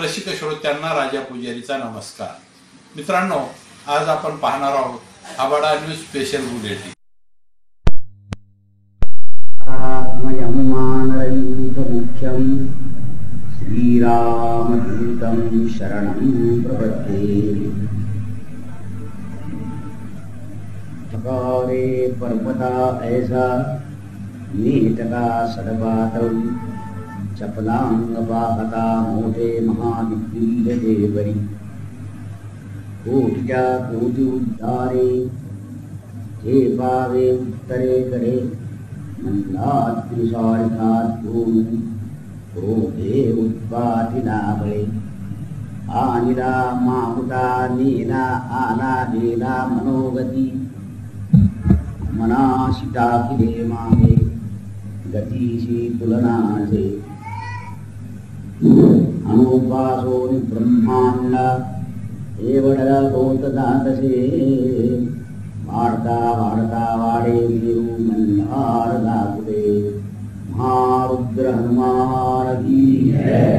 रसिक श्रोत्यांना राजा पुजारीचा नमस्कार. मित्रांनो, आज आपण पाहणार आहोत आबाडा न्यूज स्पेशल बुलेटिन. श्रीरामदूतं शरणं प्रपद्ये. ठकारे पर्वता ऐसा नीटका सडबातौ चपलांग बाहता मोठे महादिग्विल्य देवरी. कोटीच्या कोटी उद्धारे हे पावे उत्तरेकडे मंदात्रिसारिकात घेऊन क्रोधे उत्पाती नाबळे. आनिला माहुता नेला आला गेला मनोगती मनाशी टाकिले मागे गतीशी तुलनाचे. अनुपासोनी ब्रह्मांडा एवढा होत जातसे. वाढता वाढता वाढे देऊ मंदार दाखवे. महारुद्र हनुमान की जय.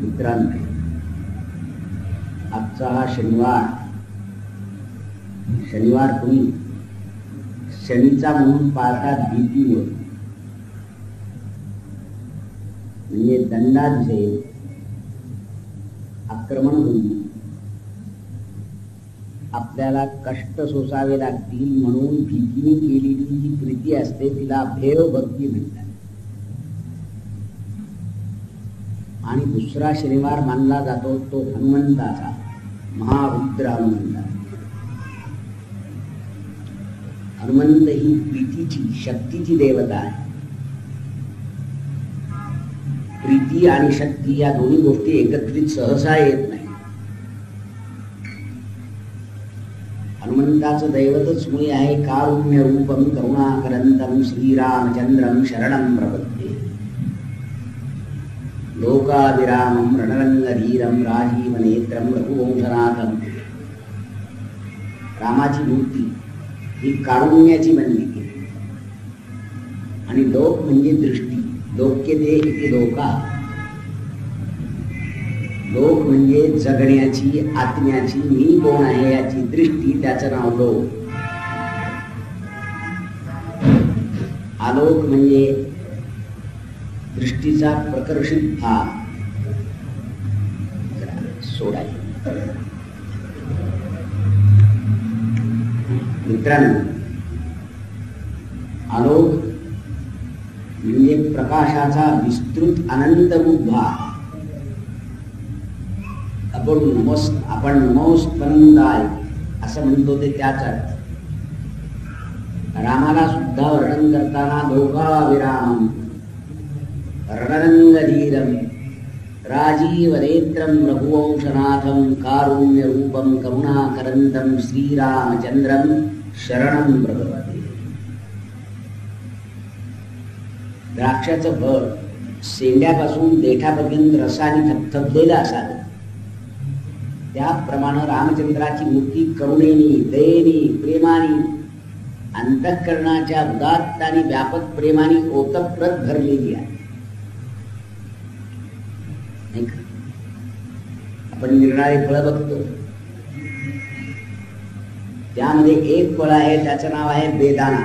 मित्रांनो, आजचा हा शनिवार तुम्ही शनीचा म्हणून पाळतात भीतीवर. म्हणजे दंडाचे आक्रमण होईल, आपल्याला कष्ट सोसावे लागतील म्हणून भीतीने केलेली जी प्रीती असते तिला भेव भक्ती म्हणतात. आणि दुसरा शनिवार मानला जातो तो हनुमंताचा, महारुद्र हनुमंता. हनुमंत ही प्रीतीची शक्तीची देवता आहे. प्रीती आणि शक्ती या दोन्ही गोष्टी एकत्रित सहसा येत नाही. हनुमंताचं दैवतच मुळे आहे कारुण्य रूपम करुणाकरंतम श्रीरामचंद्रम शरणं प्रपद्ये. लोकाभिरामं रणरंगधीरं राजीवनेत्रं रघुवंशनाथं. रामाची मूर्ती ही कारुण्याची बनली आणि लोक म्हणजे दृष्टी. लोक्यते इति लोका. लोक म्हणजे जगण्याची, आत्म्याची, मी कोण आहे याची दृष्टी, त्याचं नाव लोक. आलोक म्हणजे दृष्टीचा प्रकर्षित भाग सोडायचा. मित्रांनो, आलोक म्हणजे प्रकाशाचा विस्तृत अनंत रूप भाग. आपण नमोस्पंदाय असं म्हणतो ते त्याच अर्थ. रामाला सुद्धा वर्णन करताना लोकाभिरामं रणरंगधीरं राजीवनेत्रं रघुवंशनाथं कारुण्यरूपं करुणाकरंतं श्रीरामचंद्रं शरणं प्रपद्ये. द्राक्षाचं फळ शेंड्यापासून देठापर्यंत रसाने थपथपलेलं असावं, त्याप्रमाणे रामचंद्राची मूर्ती करुणेनी, दयेनी, प्रेमानी, अंतःकरणाच्या उदात्त आणि व्यापक प्रेमाने ओतप्रत भरलेली आहे. आपण निरणारे फळ बघतो, त्यामध्ये एक फळ आहे त्याचं नाव आहे बेदाना.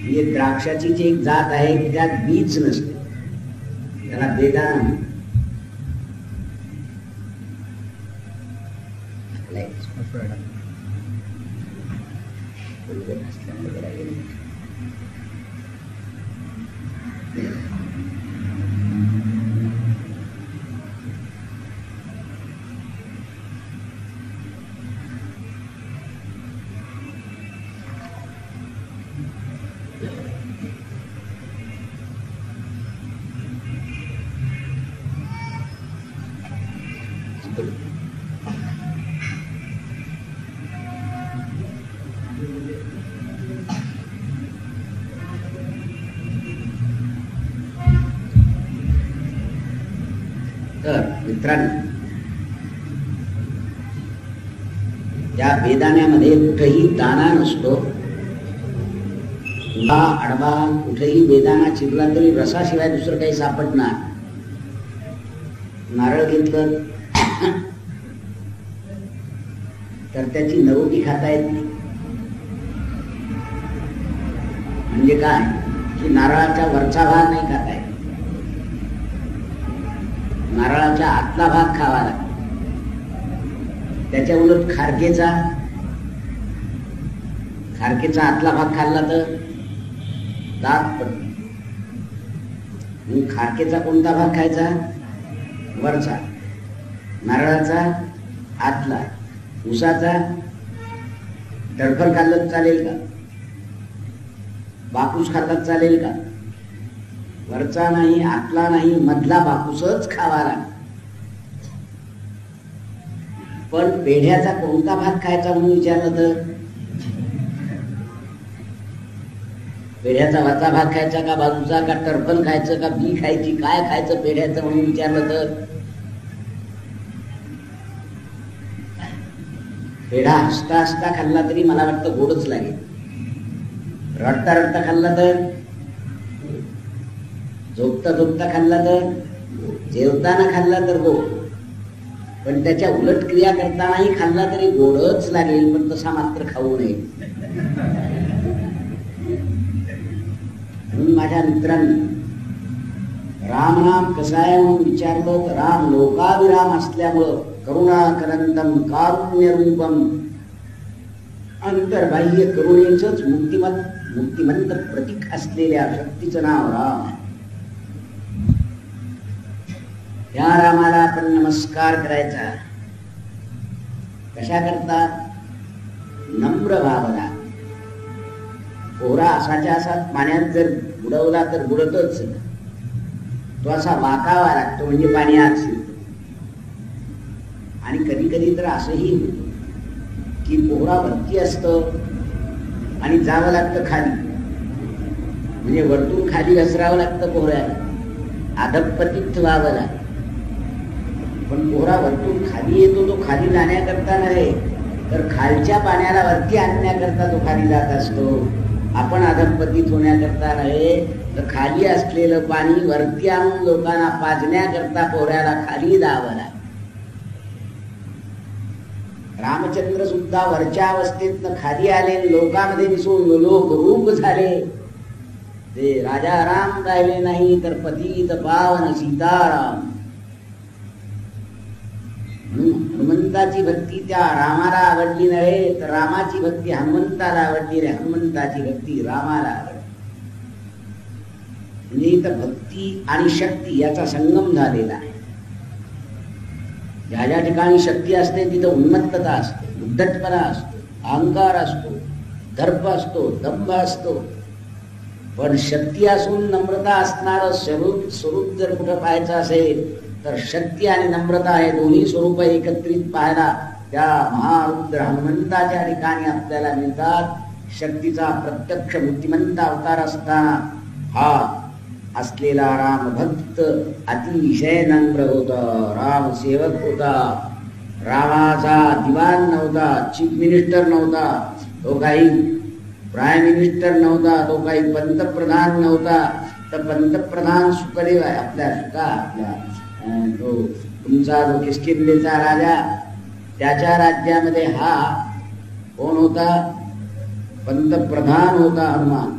ही द्राक्षाची जी एक जात आहे त्यात बीज नसते, त्याला बेदाना. तर मित्रांनो, त्या बेदाण्यामध्ये कुठेही दाना नसतो, उभा आडवा कुठेही वेदाना चिरला तरी रसाशिवाय दुसरं काही सापडणार. नारळ घेतलं तर त्याची नरोटी खाता येत नाही. म्हणजे काय की नारळाच्या वरचा भाग नाही खाता येत, नारळाच्या आतला भाग खावा लागतो. त्याच्या उलट खारकेचा आतला भाग खाल्ला तर दात पडतो. खारकेचा कोणता भाग खायचा? वरचा. नारळाचा आतला. उसाचा टरफल खाल्लं चालेल का? बापूस खाल्ला चालेल का? वरचा नाही, आतला नाही, मधला बापूसच खावा लागतो. पण पेढ्याचा कोणता भाग खायचा म्हणून विचारलं तर पेढ्याचा वरचा भाग खायचा का बाजूचा, का टरफल खायचं का बी खायची, काय खायचं पेढ्याचं म्हणून विचारलं तर पेढा हसता हसता खाल्ला तरी मला वाटतं गोडच लागेल. रडता रडता खाल्ला तर, झोपता झोपता खाल्ला तर, जेवताना खाल्ला तर गोड. पण त्याच्या उलट क्रिया करतानाही खाल्ला तरी गोडच लागेल. पण तसा मात्र खाऊ नये. म्हणून माझ्या मित्रांनी राम नाम कसा आहे म्हणून विचारलं तर राम लोकाभिराम असल्यामुळं करुणाकरंदम कारुण्य रूपम अंतर्बाह्य करुणेचंच मुक्तिमंत प्रतीक असलेल्या शक्तीचं नाव राम आहे. त्या रामाला आपण नमस्कार करायचा. कशा करता? नम्र भावना. पोहरा असाच्या असा पाण्यात जर बुडवला तर बुडतच, तो असा वाकावा लागतो म्हणजे पाणी आत शिरतं. आणि कधी कधी तर असंही होतं की पोहरा वरती असतं आणि जावं लागतं खाली, म्हणजे वरतून खाली घसरावं लागतं पोहऱ्याला, अधपतित व्हावं लागतं. पण पोहरा वरतून खाली येतो तो खाली जाण्याकरता नव्हे, तर खालच्या पाण्याला वरती आणण्याकरता तो खाली जात असतो. आपण अधपतित होण्याकरता नव्हे, तर खाली असलेलं पाणी वरती आणून लोकांना पाजण्याकरता पोहऱ्याला खाली जावं लागतं. रामचंद्र सुद्धा वरच्या अवस्थेतनं खाली आले, लोकांमध्ये मिसळून लोक रूप झाले. ते राजा राम राहिले नाही तर पतित पावन सीताराम. हनुमंताची भक्ती त्या रामाला आवडली नव्हे, तर रामाची भक्ती हनुमंताला आवडली रे, हनुमंताची भक्ती रामाला आवडली. म्हणजे इथं भक्ती आणि शक्ती याचा संगम झालेला आहे. ज्या ज्या ठिकाणी शक्ती असते तिथं उन्मत्तता असते, उद्धटपणा असतो, अहंकार असतो, दर्प असतो, दंभ असतो. पण शक्ती असून नम्रता असणारं स्वरूप जर कुठं पाहायचं असेल तर शक्ती आणि नम्रता हे दोन्ही स्वरूप एकत्रित पाहायला त्या महारुद्र हनुमंताच्या ठिकाणी आपल्याला मिळतात. शक्तीचा प्रत्यक्ष बुद्धिमंत अवतार असताना हा असलेला राम भक्त अतिशय नम्र होता, राम सेवक होता. रामाचा दिवाण नव्हता, चीफ मिनिस्टर नव्हता, तो काही प्राईम मिनिस्टर नव्हता, तो काही पंतप्रधान नव्हता. तर पंतप्रधान सुखदेव आहे आपल्या आपल्या तो तुमचा जो किष्किंधेचा राजा, त्याच्या राज्यामध्ये हा कोण होता? पंतप्रधान होता हनुमान.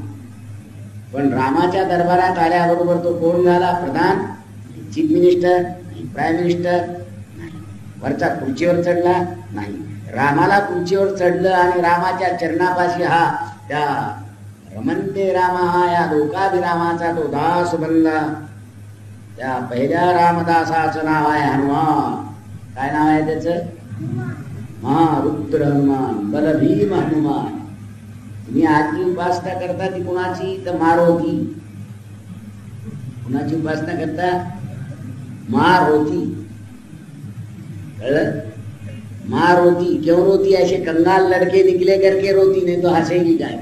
पण रामाच्या दरबारात आल्याबरोबर तो कोण झाला? प्रधान, चीफ मिनिस्टर, प्राईम मिनिस्टर. वरचा खुर्चीवर चढला नाही. रामाला खुर्चीवर चढलं आणि रामाच्या चरणापाशी हा त्या रमणते रामा हा या लोकाभिरामाचा तो दास बनला. त्या पहिल्या रामदासाचं नाव आहे हनुमान. काय नाव आहे त्याचं? महारुद्र हनुमान, बलभीम हनुमान. तुम्ही आजची उपासना करता ती कुणाची? तर मारुती. कुणाची उपासना करता? मारुती. कळलं? मारुती. क्यों रोती? ऐसे कंगाल लड़के निकले करके रोती, नहीं तो हसेगी काय?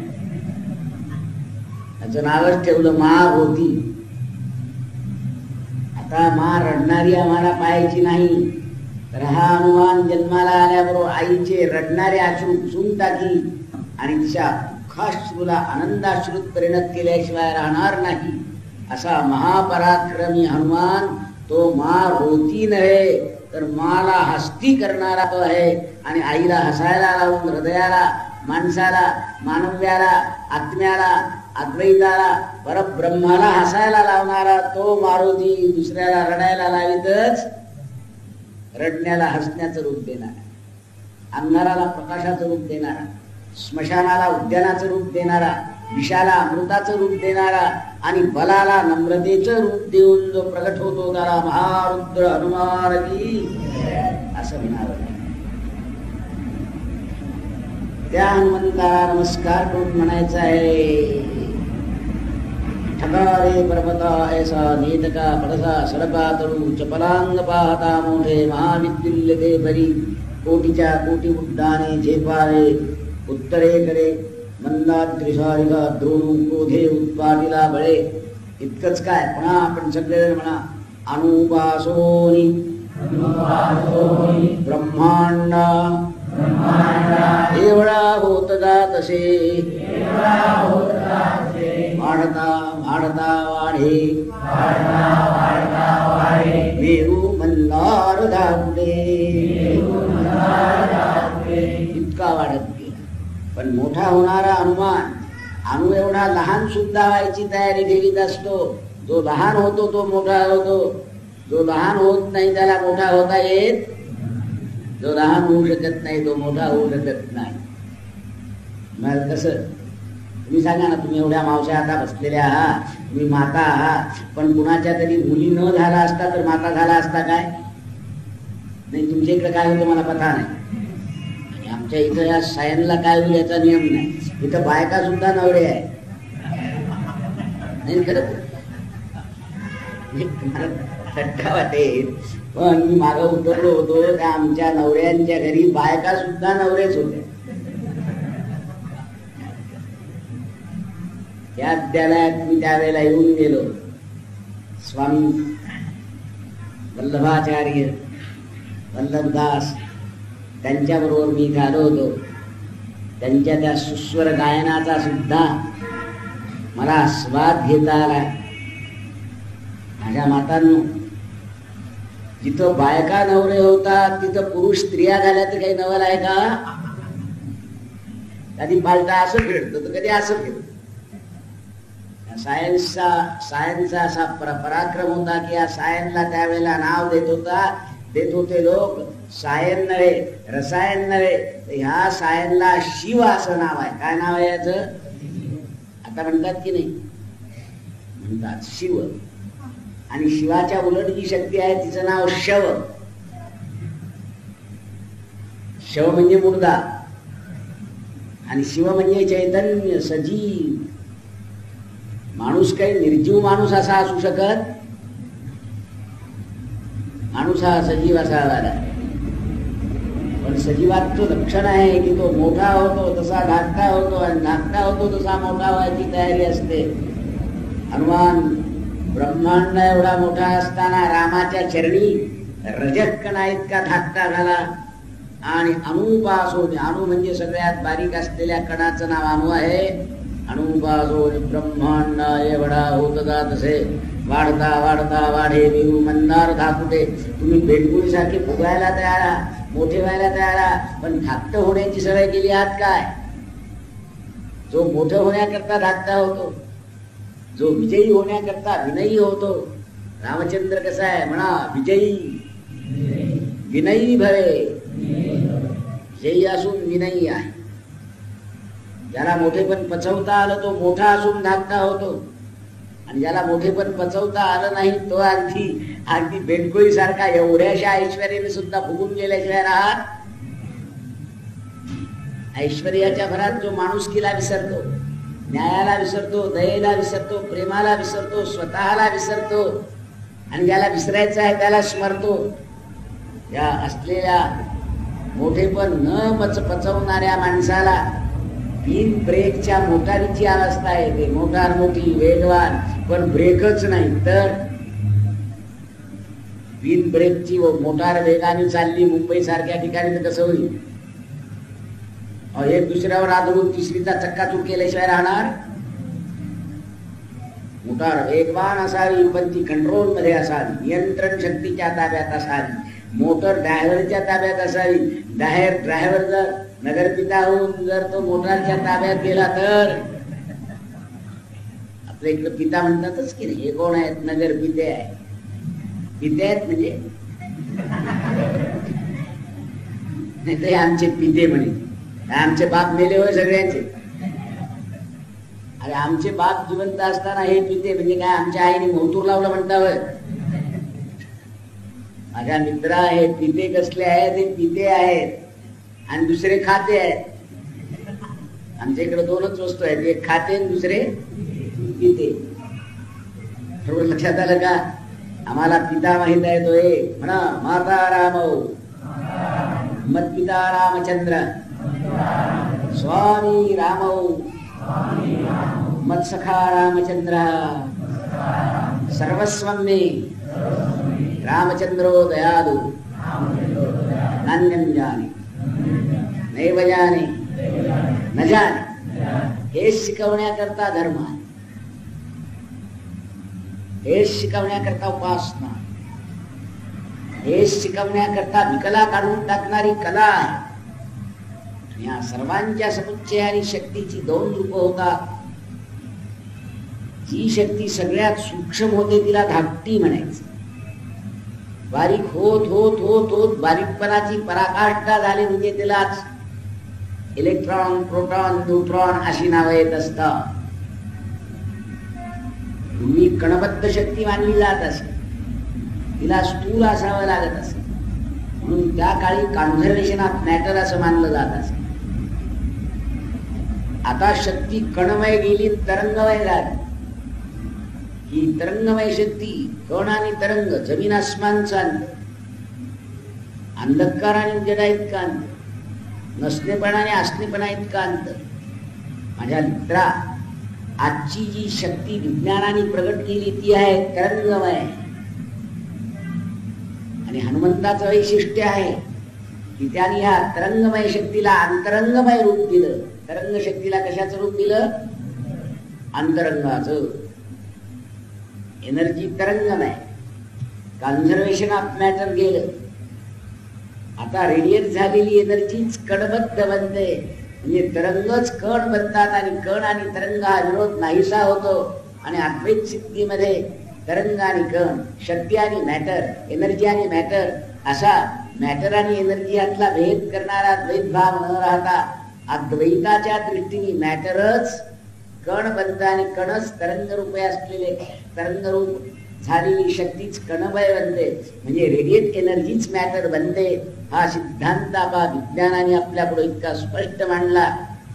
त्याचं नावच ठेवलं मारुती. आता मा रडणारी आम्हाला पाहायची नाही, तर हा हनुमान जन्माला आल्याबरोबर आईचे रडणारे अश्रू पुसून टाकी आणि तिच्या दुःखाश्रूला आनंदाश्रूत परिणत केल्याशिवाय राहणार नाही असा महापराक्रमी हनुमान तो मार होती नव्हे तर माला हस्ती करणारा तो आहे. आणि आईला हसायला लावून हृदयाला, माणसाला, मानव्याला, आत्म्याला, अद्वैताला, परब्रह्माला हसायला लावणारा तो मारुती दुसऱ्याला रडायला लावितच रडण्याला हसण्याचं रूप देणारा, अंधाराला प्रकाशाचं रूप देणारा, स्मशानाला उद्यानाचं रूप देणारा, विषाला अमृताचं रूप देणारा आणि बलाला नम्रतेचं रूप देऊन जो प्रगट होतो त्याला महारुद्र हनुमान की असं म्हणावं. त्या हनुमंताला नमस्कार करून म्हणायचं आहे, ठकारे पर्वता ऐसा नेतका पडसा सडका तरू चपलांग पाहता मोठे महाविद्युल्य ते परी कोटीच्या कोटी उड्डाणे झेपावे उत्तरेकडे मंदाद्रिसारिका द्रोणू क्रोधे उत्पाटिला बळे. इतकंच काय, पुन्हा आपण सगळेजण म्हणा, अनुपासोनी ब्रह्मांडा एवढा होत जातसे वाढता वाढता वाढे मेरू मंदार धावते. इतका वाढत गेला. पण मोठा होणारा हनुमान अणु एवढा लहान सुद्धा व्हायची तयारी ठेवीत असतो. जो लहान होतो तो मोठा होतो, जो लहान होत नाही त्याला मोठा होता येत, जो लहान होऊ शकत नाही तो मोठा होऊ शकत नाही. मग कसं, तुम्ही सांगा ना, तुम्ही एवढ्या मावश्या आता बसलेल्या आहात, तुम्ही माता आहात, पण कुणाच्या तरी मुली न झाला असता तर माता झाला असता काय? नाही, तुमच्या इकडे काय होतं मला पता नाही. आणि आमच्या इथं या सायनला काय होईल याचा नियम नाही. इथं बायका सुद्धा नवरे आहे. नाही खरं थट्टा वाटेल, पण मी मागं उतरलो होतो त्या आमच्या नवऱ्यांच्या घरी बायका सुद्धा नवरेच होते. या विद्यालयात मी त्यावेळेला येऊन गेलो. स्वामी वल्लभाचार्य वल्लभदास त्यांच्याबरोबर मी आलो होतो. त्यांच्या त्या सुस्वर गायनाचा सुद्धा मला स्वाद घेता आला. माझ्या मातांनो, जिथं बायका नवरे होतात तिथं पुरुष स्त्रिया झाल्या तर काही नवल आहे का? कधी पालटा असं फिरतो तर कधी असं फिरतो. सायन्सचा असा पराक्रम होता की या सायनला त्यावेळेला नाव देत होते लोक. सायन नव्हे, रसायन नव्हे, ह्या सायनला शिव असं नाव आहे. काय नाव आहे याचं? आता म्हणतात की नाही? म्हणतात शिव. आणि शिवाच्या उलट जी शक्ती आहे तिचं नाव शव. शव म्हणजे मुर्दा आणि शिव म्हणजे चैतन्य, सजीव. माणूस काही निर्जीव माणूस असा असू शकत? माणूस हा सजीव असावा. पण सजीवाचं लक्षण आहे की तो मोठा होतो तसा धाकटा होतो आणि धाकटा होतो तसा मोठा व्हायची तयारी असते. हनुमान ब्रह्मांड एवढा मोठा असताना रामाच्या चरणी रजकणा इतका धाकटा झाला. आणि अणुपासून, अणु म्हणजे सगळ्यात बारीक असलेल्या कणाचं नाव अणु आहे. अणुपासून ब्रह्मांड एवढा होत जात असे वाढता वाढता वाढे मेरू मंदार धाकुटे. तुम्ही बेडकुळी सारखे फुगायला तयार आहात, मोठे व्हायला तयार आहात, पण धाकट होण्याची सवय केली आहात काय? जो मोठं होण्याकरता धाकटा होतो, जो विजयी होण्याकरता विनयी होतो. रामचंद्र कसा आहे म्हणा, विजयी विनयी भवे. विजयी असून विनयी आहे. ज्याला मोठेपण पचवता आलं तो मोठा असून धाकटा होतो. आणि ज्याला मोठेपण पचवता आलं नाही तो अगदी बेडकोळी सारखा एवढ्याशा ऐश्वर्याने सुद्धा फुगून गेल्याशिवाय राहत. ऐश्वर्याच्या भरात जो माणुसकीला विसरतो, न्यायाला विसरतो, दयेला विसरतो, प्रेमाला विसरतो, स्वतःला विसरतो आणि ज्याला विसरायचं आहे त्याला स्मरतो, या असलेल्या मोठेपण न पचवणाऱ्या माणसाला बिन ब्रेकच्या मोटारीची अवस्था येते. मोटार मोठी वेगवान पण ब्रेकच नाही, तर बिन ब्रेकची मोटार वेगाने चालली मुंबई सारख्या ठिकाणी तर कसं होईल? एक दुसऱ्यावर आदळून तिसरीचा चक्काचूर केल्याशिवाय राहणार. मोटार वेगवान असावी पण ती कंट्रोल मध्ये असावी, नियंत्रण शक्तीच्या ताब्यात असावी, मोटर ड्रायव्हरच्या ताब्यात असावी. ड्रायव्हर जर नगरपिता होऊन जर तो मोटारच्या ताब्यात गेला तर आपल्या इकडे पिता म्हणतातच की नाही, हे कोण आहेत? नगरपिते आहे. पिते आहेत म्हणजे नाही ते आमचे पिते म्हणे, आमचे बाप मेले होय सगळ्यांचे. अरे आमचे बाप जिवंत असताना हे पिते म्हणजे काय? आमच्या आईने मोहतूर लावलं म्हणता होय? माझ्या मित्रा हे पिते कसले आहेत? हे पिते आहेत आणि दुसरे खाते आहेत. आमच्या इकडे दोनच वस्तू आहेत, एक खाते आणि दुसरे पिते. बरोबर लक्षात आलं का? आम्हाला पिता माहित आहे तो एक म्हणा, माता रामौ मत्पिता रामचंद्र स्वामी रामौ मत्सखा रामचंद्र सर्वस्वं मे रामचंद्रो दयालु नान्यं जाने नैव जाने न जाने. हे शिकवण्याकरता धर्म आहे, हे शिकवण्याकरता उपासना, हे शिकवण्याकरता विकला काढून टाकणारी कला आहे. या सर्वांच्या समुच्चय आणि शक्तीची दोन रूप होतात. जी शक्ती सगळ्यात सूक्ष्म होते तिला धाकटी म्हणायचं. बारीक होत होत होत होत बारीकपणाची पराकाष्ठा झाली म्हणजे तिलाच इलेक्ट्रॉन, प्रोटॉन, न्यूट्रॉन अशी नावं येत असतात. पूर्वी कणबद्ध शक्ती मानली जात असे, तिला स्थूल असावं लागत असे, म्हणून त्या काळी कॉन्झर्वेशन ऑफ मॅटर असं मानलं जात असे. आता शक्ती कणमय गेली, तरंगमय झाली. ही तरंगमय शक्ती, कण आणि तरंग जमीन आसमानचा अंधकार आणि उजेडा इतका अंतर, नसणेपणा आणि असणेपणा इतका अंतर. माझ्या मित्रा, आजची जी शक्ती विज्ञानाने प्रगट केली ती आहे तरंगमय. आणि हनुमंताचं वैशिष्ट्य आहे की त्यांनी ह्या तरंगमय शक्तीला अंतरंगमय रूप दिलं. तरंग शक्तीला कशाचं रूप दिलं? अंतरंगाचं. एनर्जी तरंगमय, कन्झर्वेशन ऑफ मॅटर गेलं. आता रेडिएट झालेली एनर्जीच कणबद्ध बनते, म्हणजे तरंगच कण बनतात आणि कण आणि तरंग हा विरोध नाहीसा होतो. आणि अद्वैत सिद्धीमध्ये तरंग आणि कण, शक्ती आणि मॅटर, एनर्जी आणि मॅटर असा मॅटर आणि एनर्जी यातला भेद करणारा द्वैत भाव न राहता अद्वैताच्या दृष्टीने मॅटरच कण बनतं आणि कणच तरंग रूपे असलेले तरंगरूप झालेली शक्तीच कणमय बनते, म्हणजे रेडिएट एनर्जीच मॅटर बनते. हा सिद्धांत आपा विज्ञानाने आपल्यापुढे इतका स्पष्ट मांडला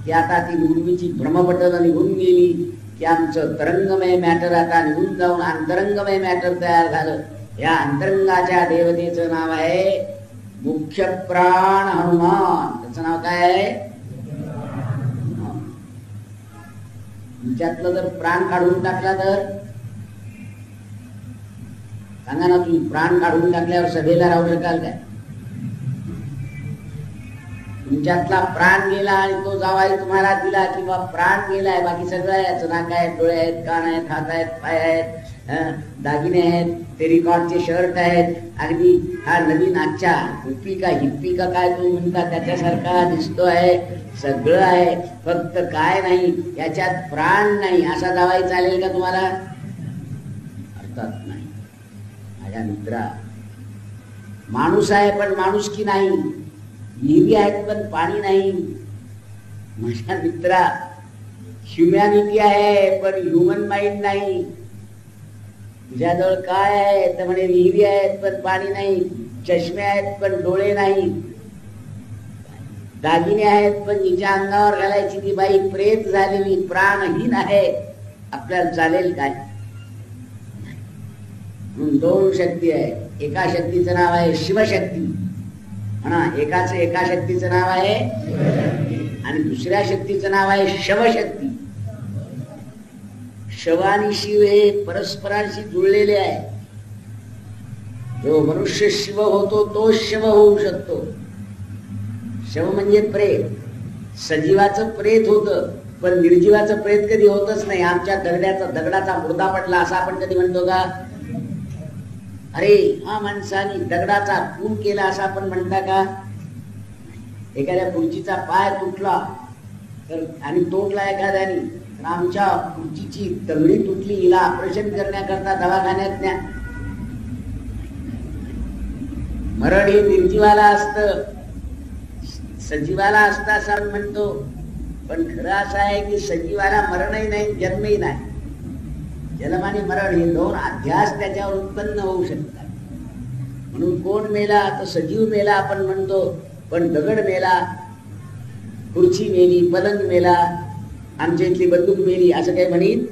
की आता ती पूर्वीची भ्रमपटलं निघून गेली की आमचं तरंगमय मॅटर आता निघून जाऊन अंतरंगमय मॅटर तयार झालं. या अंतरंगाच्या देवतेचं नाव आहे मुख्य प्राण हनुमान. त्याचं नाव काय आहे? तुमच्यातलं जर प्राण काढून टाकला तर सांगा ना, तुम्ही प्राण काढून टाकल्यावर सभेला राहू शकाल काय? तुमच्यातला प्राण गेला आणि तो जावाई तुम्हाला दिला किंवा प्राण गेलाय, बाकी सगळं आहे, नाक आहेत, डोळे आहेत, कान आहेत, हात आहेत, पाय आहेत, दागिने आहेत, टेरिकॉटचे शर्ट आहेत, अगदी हा नवीन आजच्या हिप्पी का काय तुम्ही म्हणता त्याच्यासारखा दिसतो आहे, सगळं आहे, फक्त काय नाही याच्यात प्राण नाही असा दावाई चालेल का तुम्हाला? अर्थात नाही. माझ्या मित्रा, माणूस आहे पण माणुसकी नाही, विहिरी आहेत पण पाणी नाही. माझ्या मित्रा, ह्युमॅनिटी आहे पण ह्युमन माइंड नाही. तुझ्याजवळ काय आहे तर म्हणे विहिरी आहेत पण पाणी नाही, चष्मे आहेत पण डोळे नाही, दागिने आहेत पण हिच्या अंगावर घालायची ती बाई प्रेत झालेली प्राणहीन आहे, आपल्याला चालेल काय? म्हणून दोन शक्ती आहे. एका शक्तीचं नाव आहे शिवशक्ती, म्हणा एका शक्तीचं नाव आहे, आणि दुसऱ्या शक्तीचं नाव आहे शवशक्ती. शव आणि शिव हे परस्परांशी जुळलेले आहे. जो मनुष्य शिव होतो तो शव होऊ शकतो. शव म्हणजे प्रेत, सजीवाचं प्रेत होतं, पण निर्जीवाचं प्रेत कधी होतच नाही. आमच्या दगडाचा मुर्दा पडला असं आपण कधी म्हणतो का? अरे हा माणसाने दगडाचा खून केला असं आपण म्हणता का? एखाद्या खुर्चीचा पाय तुटला तर आणि तोडला एखाद्याने, तर आमच्या खुर्चीची तगडी तुटली, हिला ऑपरेशन करण्याकरता दवाखान्यात न्या. मरण हे निर्जीवाला असतं, सजीवाला असतं असं आपण म्हणतो. पण खरं असं आहे की सजीवाला मरणही नाही, जन्मही नाही. जन्म आणि मरण हे दोन अध्यास त्याच्यावर उत्पन्न होऊ शकतात. म्हणून कोण मेला तर सजीव मेला आपण म्हणतो, पण दगड मेला, खुर्ची मेली, पलंग मेला, आमच्या इथली बंदूक मेली असं काही म्हणीत.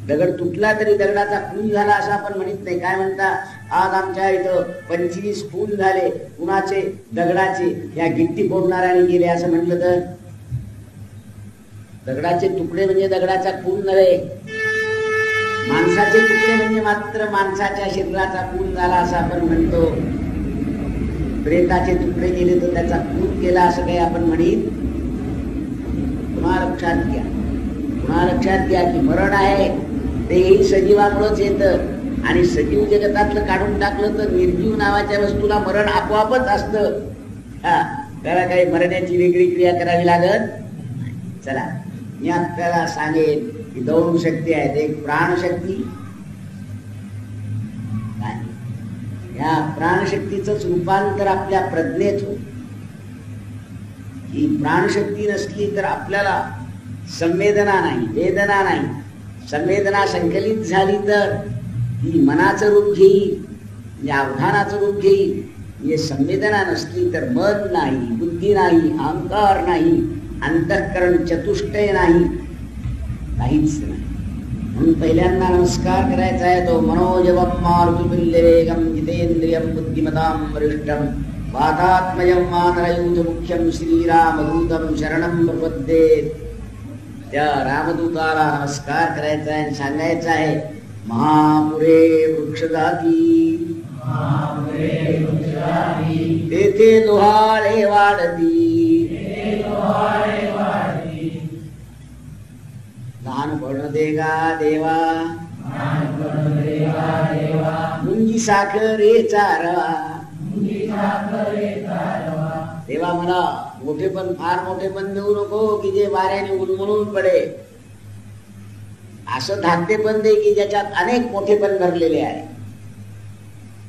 दगड तुटला तरी दगडाचा खून झाला असं आपण म्हणत नाही. काय म्हणता? आज आमच्या इथं 25 खून झाले, कुणाचे? दगडाचे. या गिट्टी फोडणाऱ्याने गेले असं म्हटलं तर दगडाचे तुकडे म्हणजे दगडाचा खून नव्हे. माणसाचे तुकडे म्हणजे मात्र माणसाच्या शरीराचा खून झाला असं आपण म्हणतो. प्रेताचे तुकडे गेले तर त्याचा खून केला असं काही आपण म्हणीत. पुन्हा लक्षात घ्या, पुन्हा लक्षात घ्या की मरण आहे तेही सजीवामुळेच येतं. आणि सजीव जगतातलं काढून टाकलं तर निर्जीव नावाच्या वस्तूला मरण आपोआपच असतं. त्याला काही मरण्याची वेगळी क्रिया करावी लागत. चला मी आपल्याला सांगेन की दोन शक्ती आहेत. एक प्राणशक्ती, या प्राणशक्तीच रूपांतर आपल्या प्रज्ञेत होत. ही प्राणशक्ती नसली तर आपल्याला संवेदना नाही, वेदना नाही. संवेदना संकलित झाली तर ही मनाचं रूप घेईल, म्हणजे अवधानाचं रूप घेईल. म्हणजे संवेदना नसली तर मन नाही, बुद्धी नाही, अहंकार नाही, अंतःकरण चतुष्टय नाही, काहीच नाही. म्हणून पहिल्यांदा नमस्कार करायचा आहे तो मनोजवम मारुतितुल्यवेगं जितेंद्रियं बुद्धिमतां वरिष्ठं वातात्मजं वानरयूथ मुख्यं श्रीरामदूतं शरणं प्रपद्ये. त्या रामदूताला नमस्कार करायचा आहे आणि सांगायचं आहे महापुरे वृक्षजाती तेथे लोहाळे वाढती. लहानपण देगा देवा मुंजी साखरेचा रवा. देवा मला मोठेपण, फार मोठेपण देऊ नको की जे वाऱ्याने उडमुळून पडे. असं धाकटेपण दे की ज्याच्यात अनेक मोठेपण भरलेले आहे.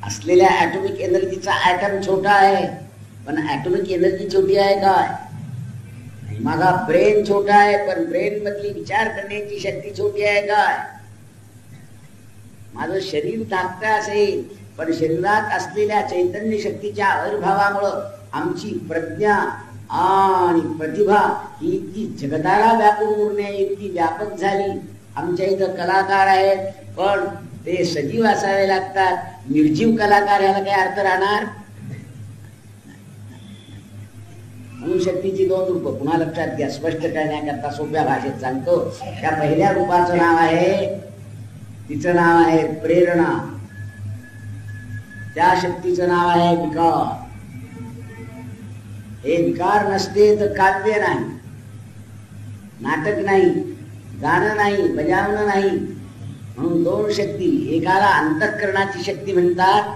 असलेल्या ऍटॉमिक एनर्जीचा ऍटम छोटा आहे, पण ऍटॉमिक एनर्जी छोटी आहे काय? माझा ब्रेन छोटा आहे, पण ब्रेन मधली विचार करण्याची शक्ती छोटी आहे काय? माझं शरीर धाकटं असेल, पण शरीरात असलेल्या चैतन्य शक्तीच्या आविर्भावामुळं आमची प्रज्ञा आणि प्रतिभा ही इतकी जगताला व्यापून उरण्या इतकी व्यापक झाली. आमच्या इथं कलाकार आहेत, पण ते सजीव असावे लागतात. निर्जीव कलाकार याला काही अर्थ राहणार? म्हणून शक्तीची दोन रूप पुन्हा लक्षात घ्या. स्पष्ट करण्याकरता सोप्या भाषेत सांगतो. त्या पहिल्या रूपाचं नाव आहे, तिचं नाव आहे प्रेरणा. त्या शक्तीचं नाव आहे विकार. हे विकार नसते तर काव्य नाही, नाटक नाही, गाणं नाही, बजावणं नाही. म्हणून दोन शक्ती. एकाला अंतःकरणाची शक्ती म्हणतात,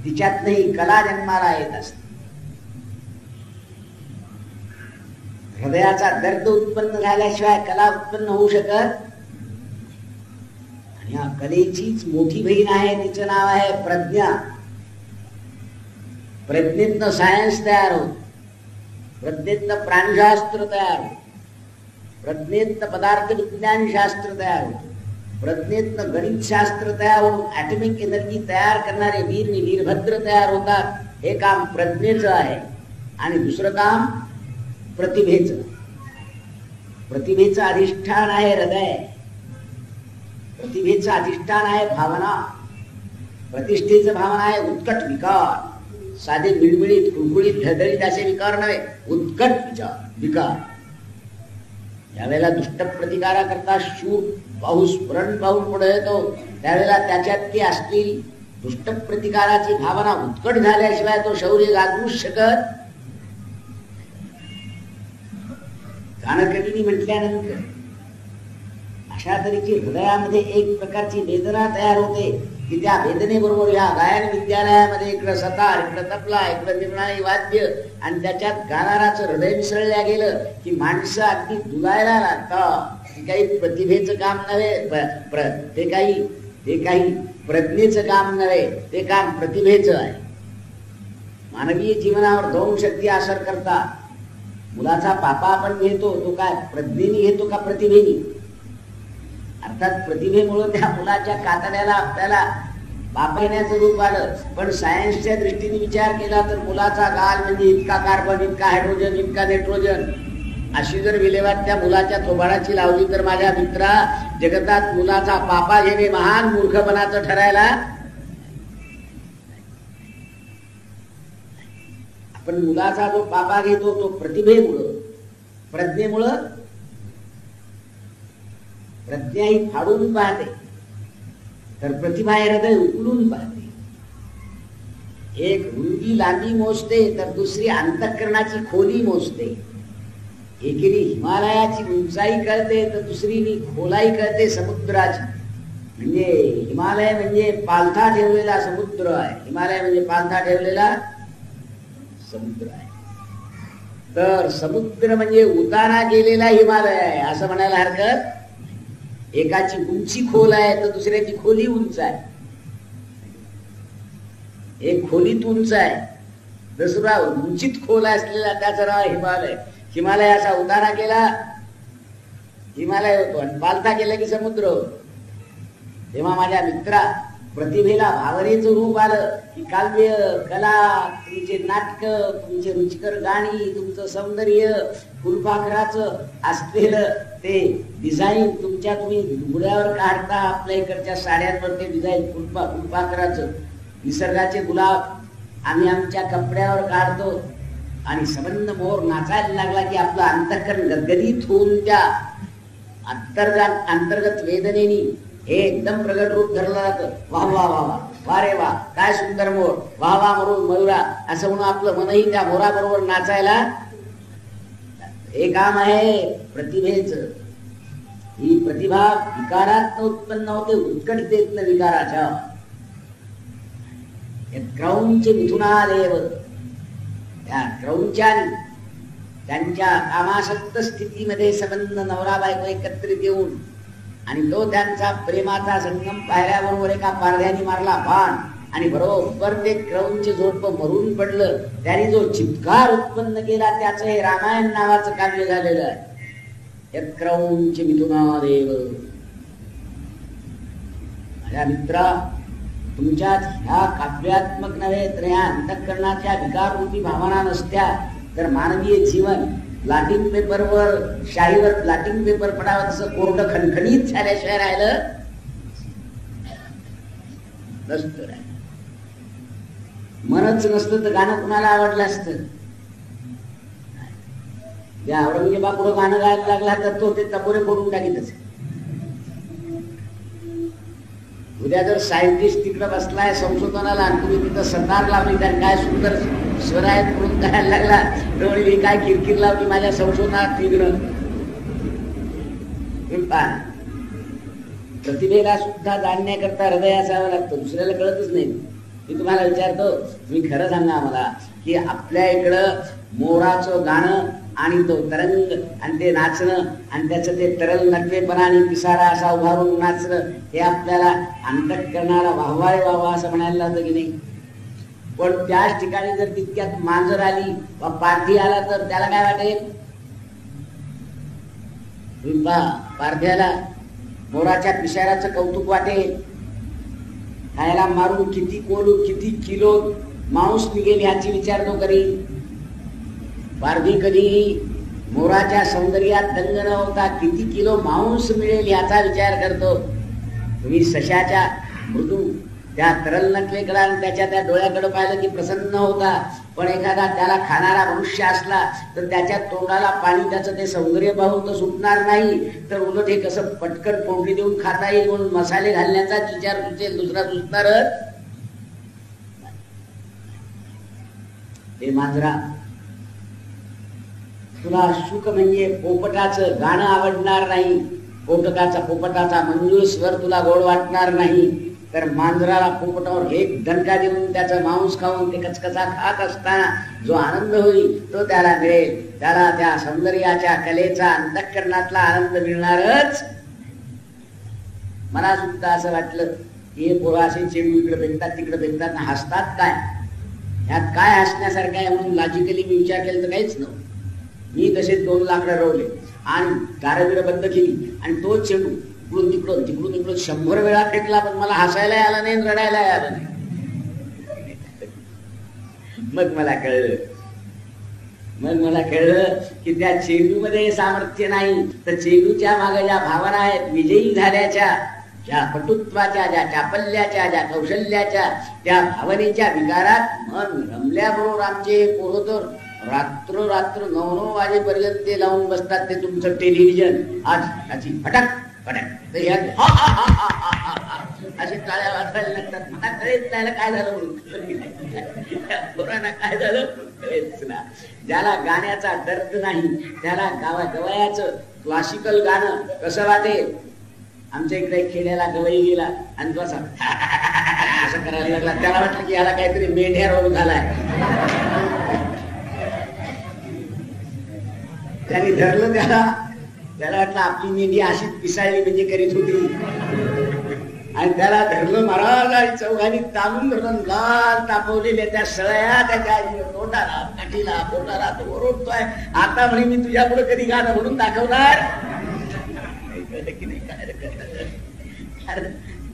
तिच्यातही कला जन्माला येत असते. हृदयाचा दर्द उत्पन्न झाल्याशिवाय कला उत्पन्न होऊ शकत. आणि या कलेचीच मोठी बहीण आहे, तिचं नाव आहे प्रज्ञा. प्रज्ञेतनं सायन्स तयार होत, प्रज्ञेतनं प्राणशास्त्र तयार होत, प्रज्ञेतनं पदार्थ विज्ञान शास्त्र तयार होत, प्रज्ञेतनं गणित शास्त्र तयार होऊन ऍटॉमिक एनर्जी तयार करणारे वीर वीरभद्र तयार होतात. हे काम प्रज्ञेचं आहे. आणि दुसरं काम प्रतिभेचं. प्रतिभेचं अधिष्ठान आहे हृदय, प्रतिभेचं अधिष्ठान आहे भावना, प्रतिष्ठेचं भावना आहे उत्कट विकार. साधे मिळमिळीत कुळकुळीत ढळढळीत असे विकार नव्हे, उत्कट विकार. ज्यावेळेला दुष्ट प्रतिकाराकरता शूर पाऊस स्फुरण पाहून पुढे येतो, त्यावेळेला त्याच्यात ती असलेली दुष्ट प्रतिकाराची भावना उत्कट झाल्याशिवाय तो शौर्य गाजवूच शकत. गाणकवींनी म्हटल्यानंतर अशा तऱ्हेची हृदयामध्ये एक प्रकारची वेदना तयार होते की त्या वेदनेबरोबर या गायन विद्यालयामध्ये इकडं सतार, इकडं तबला, इकडं निर्णायी वाद्य आणि त्याच्यात गाणाराचं हृदय मिसळल्या गेलं की माणसं अगदी डुलायला लागतात. हे काही प्रतिभेचं काम नव्हे, ते काही प्रज्ञेचं काम नव्हे, ते काम प्रतिभेचं आहे. मानवीय जीवनावर दोन शक्ती असर करतात. मुलाचा पापा आपण घेतो तो काय प्रज्ञेने घेतो का प्रतिभेने? अर्थात प्रतिभेमुळे त्या मुलाच्या कातड्याला आपल्याला बाप येण्याचं रूप आलं. पण सायन्सच्या दृष्टीने विचार केला तर मुलाचा गाल म्हणजे इतका कार्बन, इतका हायड्रोजन, इतका नायट्रोजन, अशी जर विल्हेवाट त्या मुलाच्या थोबाडाची लावली तर माझ्या मित्रा, जगतात मुलाचा पापा घेणे महान मूर्खपणाचं ठरायला. आपण मुलाचा जो पापा घेतो तो प्रतिभेमुळं, प्रज्ञेमुळं. प्रज्ञा ही फाडून पाहते तर प्रतिभा हृदय उकलून पाहते. एक रुंदी लांबी मोजते तर दुसरी अंतःकरणाची खोली मोजते. एकीने हिमालयाची उंचाई कळते तर दुसरीने खोलाई कळते समुद्राची. म्हणजे हिमालय म्हणजे पालथा ठेवलेला समुद्र आहे. हिमालय म्हणजे पालथा ठेवलेला समुद्र आहे. तर समुद्र म्हणजे उतारा गेलेला हिमालय आहे असं म्हणायला हरकत. एकाची उंची खोल आहे तर दुसऱ्याची खोली उंच आहे. एक खोलीत उंच आहे, दुसरा उंचीत खोल असलेला त्याचं नाव हिमालय. हिमालयाचा उतारा केला हिमालय होतो आणि पालथा केला की समुद्र होतो. तेव्हा माझ्या मित्रा, प्रतिभेला भावनेचं रूप आलं की काव्य, कला, तुमचे नाटक, तुमचे रुचिकर गाणी, तुमचं सौंदर्य, फुलपाखराचं असलेलं ते डिझाईन तुमच्या तुम्ही गुड्यावर काढता. आपल्या इकडच्या साड्यांवर ते डिझाईन फुलपाखराचं, निसर्गाचे गुलाब आम्ही आमच्या कपड्यावर काढतो आणि संबंध मोर नाचायला लागला की आपलं अंतःकरण गदगदित होऊन त्या अंतर्गत वेदनेनी हे एकदम प्रगट रूप धरलं जातं. वा वा वा वा, वा रे वा, काय सुंदर मोर, वा वा मयूरा, असं म्हणून आपलं मनही त्या मोराबरोबर नाचायला. हे काम आहे प्रतिभेचं. ही प्रतिभा विकारात उत्पन्न होते, उत्कटतेतनं विकाराच्या. क्रौंच मिथुनादेव, त्या क्रौंचाने त्यांच्या कामासक्त स्थितीमध्ये संबंध नवरा बायको एकत्रित येऊन आणि तो त्यांचा प्रेमाचा संगम पाहिल्याबरोबर एका पारध्याने मारला बाण आणि बरोबर ते क्रौंच झोडपं मरून पडलं. त्याने जो चित्कार उत्पन्न केला त्याचं हे रामायण नावाचं काव्य झालेलं आहे. क्रौंच मिथुनादेव. माझ्या मित्रा, तुमच्यात ह्या काव्यात्मक नव्हे तर ह्या अंतःकरणाच्या विकाररूपी भावना नसत्या तर मानवीय जीवन ब्लॉटिंग पेपरवर, शाहीवर ब्लॉटिंग पेपर पडावं तसं कोरडं खणखणीत झाल्याशिवाय राहिलं नसतं. मनच नसतं तर गाणं कुणाला आवडलं असतं? त्या औरंगजेबा पुढं गाणं गायला लागला तर तो ते तपोरे फोडून टाकीतच. उद्या जर सायंटिस्ट तिकडं बसलाय संशोधनाला आणि तुम्ही तिथं सतार लावली तर काय सुंदर स्वर आहेत म्हणून गायला लागला तर काय किरकिर लावली माझ्या संशोधनात तिकडं. प्रतिभेला सुद्धा जाणण्याकरता हृदय असावं लागतं, दुसऱ्याला कळतच नाही. मी तुम्हाला विचारतो, तुम्ही खरं सांगा आम्हाला की आपल्या इकडं मोराचं गाणं आणि तो तरंग आणि ते नाचणं आणि त्याचं ते तरल नटवेपणा आणि पिसारा असा उभारून नाचणं हे आपल्याला अंतःकरणाला वाहवाळे व्हावं असं म्हणायला लागतं की नाही? पण त्याच ठिकाणी जर तितक्यात मांजर आली वा पारधी आला तर त्याला काय वाटेल? पारध्याला मोराच्या पिसाऱ्याचं कौतुक वाटेल. खायला मारून किती किलो मांस निघेल ह्याची विचार तो करील. पारधी कधीही मोराच्या सौंदर्यात दंग न होता किती किलो मांस मिळेल याचा विचार करतो. तुम्ही सशाच्या मृदू त्या तरल नटवेकडे आणि त्याच्या त्या डोळ्याकडे पाहिलं की प्रसन्न होता. पण एखादा त्याला खाणारा मनुष्य असला तर त्याच्या तोंडाला पाणी त्याचं ते सौंदर्य पाहून तर सुटणार नाही, तर उलट हे कसं पटकन फोडणी देऊन खाता येईल म्हणून मसाले घालण्याचाच विचार सुचेल, दुसरा सुचणारच. हे मांजरा तुला शुक म्हणजे पोपटाचं गाणं आवडणार नाही, पोपटाचा मंजूळ स्वर तुला गोड वाटणार नाही, तर मांजराला पोपटावर एक दणका देऊन त्याचं मांस खाऊन ते कचकचा खात असताना जो आनंद होईल तो त्याला मिळेल. त्याला त्या सौंदर्याच्या कलेचा अंतःकरणातला आनंद मिळणारच. मला सुद्धा असं वाटलं की हे पोरं असे चेंडू इकडे फेकतात तिकडे फेकतात ना, हसतात काय, ह्यात काय हसण्यासारखं आहे म्हणून लॉजिकली मी विचार केला तर काहीच नव्हतं. मी तसेच 2 लाकडं रोवले आणि दारं बंद केली आणि तो चेंडू इकडून तिकडून तिकडून इकडून 100 वेळा फेकला, पण मला हसायला आलं नाही रडायला आलं नाही. मग मला कळलं की त्या चेंडूमध्ये सामर्थ्य नाही, तर चेंडूच्या मागे ज्या भावना आहेत विजयी झाल्याच्या, ज्या पटुत्वाच्या, ज्या चापल्याच्या, ज्या कौशल्याच्या, त्या भावनेच्या विकारात मन रमल्याबरोबर आमचे पोरं तर रात्र 9 वाजेपर्यंत ते लावून बसतात. ते तुमचं टेलिव्हिजन आज अशी फटक फटक असे टाळ्या वाजवायला लागतात. मला कळेच नाही काय झालं म्हणून, पोरांना काय झालं कळेच ना. ज्याला गाण्याचा दर्द नाही त्याला गवयाचं क्लासिकल गाणं कसं वाटेल. आमच्या इकडे खेड्याला गवई गेला आणि तो असं करायला लागला, त्याला वाटलं की याला काहीतरी मेढ्या रोग झालाय. त्यांनी धरलं त्याला वाटलं आपली मेंढी अशीच पिसाळली म्हणजे करीत होती, आणि त्याला धरलं महाराज आणि चौघांनी ताणून धरून लाल तापवलेल्या त्या सळया त्याच्या तोंडाला काठीला पोटाला तो ओरडतोय. आता म्हणे मी तुझ्या पुढे कधी गाणं म्हणून दाखवणार.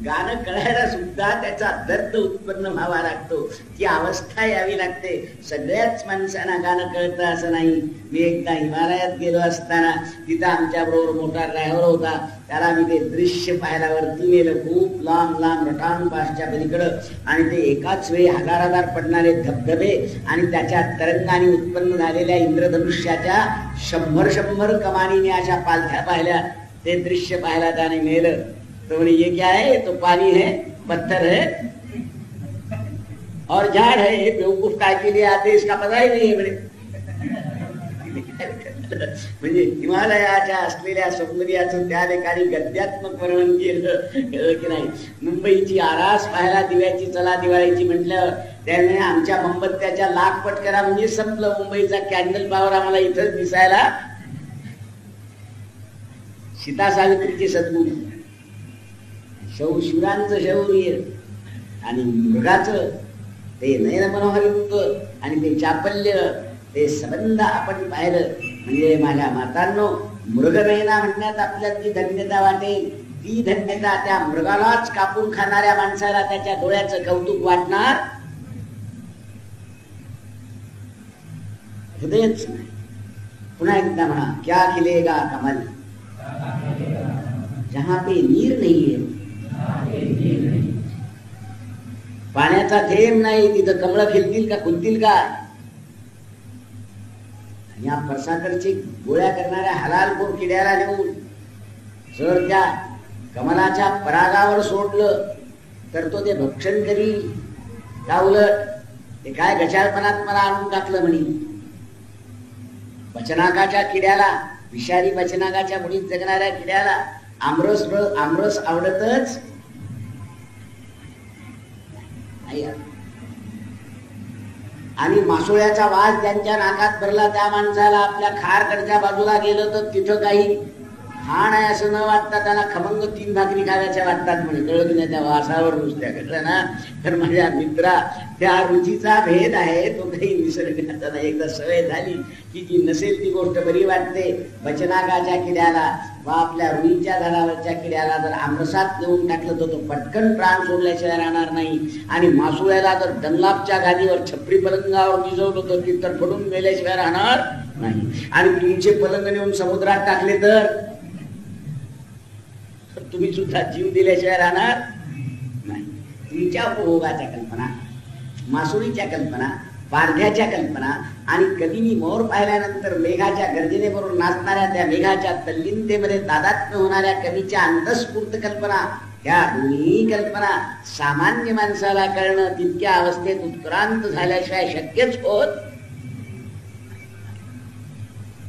गाणं कळायला सुद्धा त्याचा दर्द उत्पन्न व्हावा लागतो, ती अवस्था यावी लागते. सगळ्याच माणसांना गाणं कळतं असं नाही. मी एकदा हिमालयात गेलो असताना तिथं आमच्या बरोबर मोठा ड्रायव्हर होता. त्याला मी ते दृश्य पाहायला वरती नेलं, खूप लांब लांब रटान पासच्या पलीकडं, आणि ते एकाच वेळी हजार पडणारे धबधबे आणि त्याच्या तरंगाने उत्पन्न झालेल्या इंद्रधनुष्याच्या 100 कमानीने अशा पालथ्या पाहिल्या. ते दृश्य पाहायला त्याने नेलं. तो बोले ये क्या है, तो पानी है, पत्थर है और झाड़ है, ये बेवकूफ काय के लिए आते इसका पता ही नहीं है बड़े. म्हणजे हिमालयाच्या असलेल्या सौंदर्याचं त्या ठिकाणी गद्यात्मक वर्णन केलं की नाही. मुंबईची आरास पाहायला दिव्याची चला दिवाळीची म्हटलं त्याने आमच्या मोमबत्त्याच्या लाख पट करा म्हणजे संपलं. मुंबईचा कॅन्डल पॉवर आम्हाला इथंच दिसायला. सीता सावित्रीचे सद्गुण, शिवरांचं शौर्य आणि मृगाचं ते नयन मनोहरयुक्त आणि ते चापल्य, ते संबंध आपण पाहिलं म्हणजे माझ्या मातांनो, मृगनयना म्हणण्यात आपल्याला जी धन्यता वाटेल ती धन्यता त्या मृगालाच कापून खाणाऱ्या माणसाला त्याच्या डोळ्याचं कौतुक वाटणार हृदयच नाही. पुन्हा एकदा म्हणा, क्या खिलेगा कमल जहां पे नीर नहीं है. पाण्याचा थेंब नाही तिथं कमळ खिलतील का खुलतील का. या परसाकडची गोळ्या करणाऱ्या हलालखोर किड्याला नेऊन जर त्या कमलाच्या परागावर सोडलं तर तो ते भक्षण करील का उलट ते काय गचाळपणात मला आणून टाकलं म्हणे. बचनाकाच्या किड्याला, विषारी बचनाकाच्या मुळीत जगणाऱ्या किड्याला आमरस आवडतच आणि मासोळ्याचा वास ज्यांच्या नाकात भरला त्या माणसाला आपल्या खारकडच्या बाजूला गेलं तर तिथं काही खाण आहे असं न वाटता त्याला खमंग 3 भाकरी खाव्याच्या वाटतात म्हणे. कळत नाही त्या वासावर नुसत्या कळलं ना. तर माझ्या मित्रा, त्या रुचीचा भेद आहे तो काही निसर्गाचा नाही. एकदा सवय झाली की जी नसेल ती गोष्ट बरी वाटते. बचनागाच्या किड्याला व आपल्या रुईच्या झाडावरच्या किड्याला जर आमरसात नेऊन टाकलं तर तो पटकन प्राण सोडल्याशिवाय राहणार नाही. आणि मासुळ्याला जर डंलापच्या गादीवर छपरी पलंगावर विजवलं तर ती तडफडून मेल्याशिवाय राहणार नाही. आणि तुमचे पलंग नेऊन समुद्रात टाकले तर तुम्ही सुद्धा जीव दिल्याशिवाय राहणार नाही. तुमच्या उपभोगाच्या कल्पना, मासुळीच्या कल्पना, पारध्याच्या कल्पना आणि कधी मी मोर पाहिल्यानंतर मेघाच्या गर्जनेबरोबर नाचणाऱ्या त्या मेघाच्या तल्लीनतेमध्ये तादात्म्य होणाऱ्या कवीच्या अंतस्फूर्त कल्पना, ह्या दोन्ही कल्पना सामान्य माणसाला कळणं तितक्या अवस्थेत उत्क्रांत झाल्याशिवाय शक्यच होत.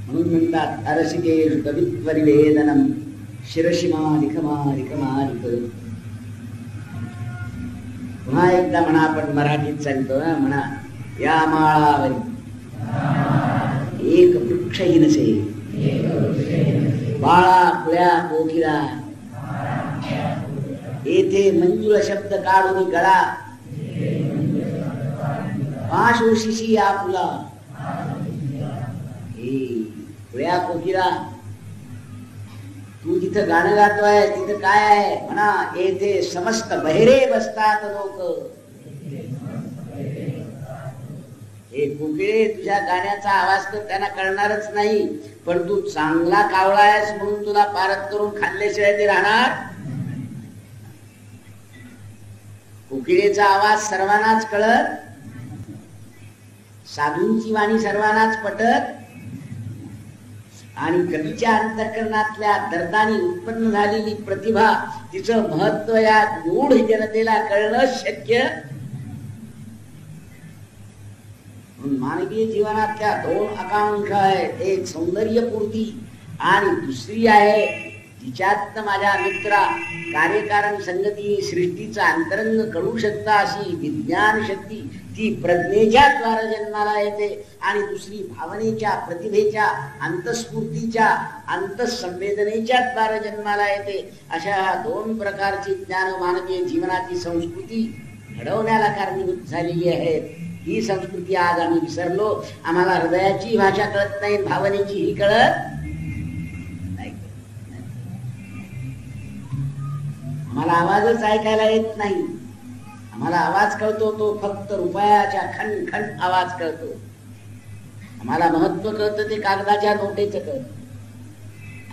म्हणून म्हणतात अरसिकेषु कवित्वनिवेदनम शिरशिमालिकमालिकमालिक. पुन्हा एकदा म्हणा, आपण मराठीत सांगतो ना, म्हणा या माळावरी एक वृक्षही नसे, बाळा खुल्या कोकिला, येथे मंजुळ शब्द काढून गळा, पाशोशिशी आपुला. खुल्या कोकिला, तू जिथं गाणं गातोय तिथं काय आहे म्हणा, येथे समस्त बहिरे बसतात लोक. हे कोकिळे, तुझ्या गाण्याचा आवाज तर त्यांना कळणारच नाही, पण तू चांगला कावळा आहेस म्हणून तुला पारख करून खाल्ल्याशिवाय ते राहणार. कोकिळेचा आवाज सर्वांनाच कळत, साधूंची वाणी सर्वांनाच पटत, आणि कवीच्या अंतःकरणातल्या दर्दानी उत्पन्न झालेली प्रतिभा, तिचं महत्व या गूढ जनतेला कळणं शक्य. मानवीय जीवनातल्या दोन आकांक्षा आहेत, एक सौंदर्यपूर्ती आणि दुसरी आहे तिच्यात माझ्या मित्रा कार्यकारण संगती सृष्टीचा अंतरंग कळू शकता अशी विज्ञान शक्ती, ती प्रज्ञेच्या द्वारे जन्माला येते, आणि दुसरी भावनेच्या, प्रतिभेच्या, अंतस्फूर्तीच्या, अंतसंवेदनेच्या द्वारे जन्माला येते. अशा दोन प्रकारची ज्ञान मानवीय जीवनाची संस्कृती घडवण्याला कारणीभूत झालेली आहे. ही संस्कृती आज आम्ही विसरलो. आम्हाला हृदयाची भाषा कळत नाही, भावनेची ही कळत नाही. आम्हाला आवाजच ऐकायला येत नाही. आम्हाला आवाज कळतो तो फक्त रुपयाच्या खण खण आवाज कळतो. आम्हाला महत्व कळतं ते कागदाच्या नोटेचं कळतं.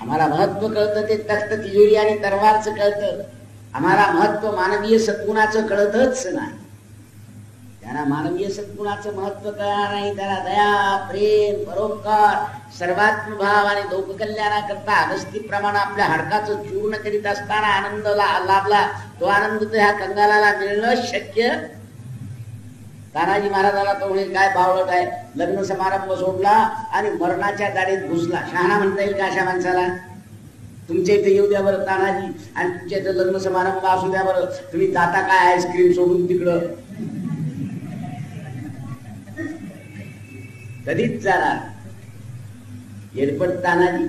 आम्हाला महत्व कळतं ते तख्त तिजोरी आणि तरवारचं कळतं. आम्हाला महत्व मानवीय सद्गुणाचं कळतच नाही. त्यांना मानवीय सद्गुणाचं महत्व कळणार नाही. त्याला दया, प्रेम, परोपकार, सर्वात्मभाव आणि लोककल्याणाकरता अगस्तीप्रमाणे आपल्या हाडकाचं चूर्ण करीत असताना आनंद लाभला, तो आनंद तर ह्या कंगालाला मिळणं शक्य. तानाजी महाराजाला तो म्हणे, काय बावळट आहे, लग्न समारंभ सोडला आणि मरणाच्या गाडीत घुसला. शहाणा म्हणता येईल का अशा माणसाला? तुमच्या इथे येऊ द्या बरं तानाजी, आणि तुमच्या इथे लग्न समारंभ असू द्या बरं, तुम्ही जाता काय आईस्क्रीम सोडून तिकडं? कधीच जाणार. येडपट तानाजी,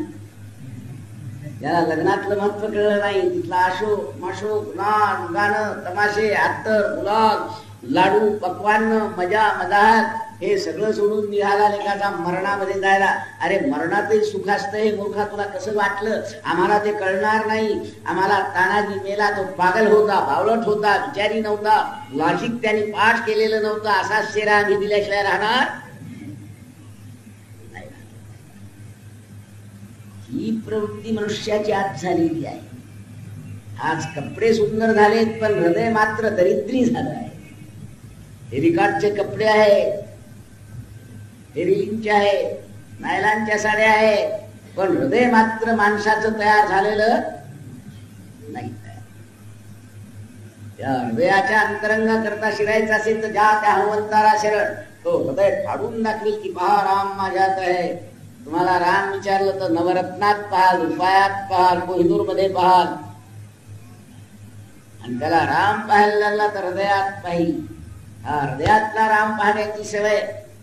ज्याला लग्नातलं महत्व कळलं नाही, तिथला अशोक मशोक, नाच गाणं, तमाशे, अत्तर, गुलाल, लाडू, पक्वान, मजा मजाक हे सगळं सोडून निघाला लेखाचा मरणामध्ये जायला. अरे मरणातही सुख असतं हे मूर्खा, तुला कसं वाटलं? आम्हाला ते कळणार नाही. आम्हाला तानाजी मेला तो पागल होता, बावळट होता, विचारी नव्हता, लॉजिक त्यांनी पाठ केलेलं नव्हतं, असा शेरा आम्ही दिल्याशिवाय राहणार. ही प्रवृत्ती मनुष्याची आज झालेली आहे. आज कपडे सुंदर झालेत, पण हृदय मात्र दरिद्री झालं आहे. हेरिकाटचे कपडे आहेत, हेरिलिंगचे आहे, नायलांच्या साड्या आहेत, पण हृदय मात्र माणसाचं तयार झालेलं नाही. त्या हृदयाच्या अंतरंगाकरता शिरायचं असेल तर ज्या त्या हनुमंताला शरण, तो हृदय फाडून दाखवेल की पहा राम माझ्यात आहे. तुम्हाला राम विचारलं तर नवरत्नात पाहाल, उपायात पाहाल, कोहिनूर मध्ये पाहाल, आणि त्याला राम पाहायला लागला तर हृदयात पाहिल. हा हृदयातला राम पाहण्याची सवय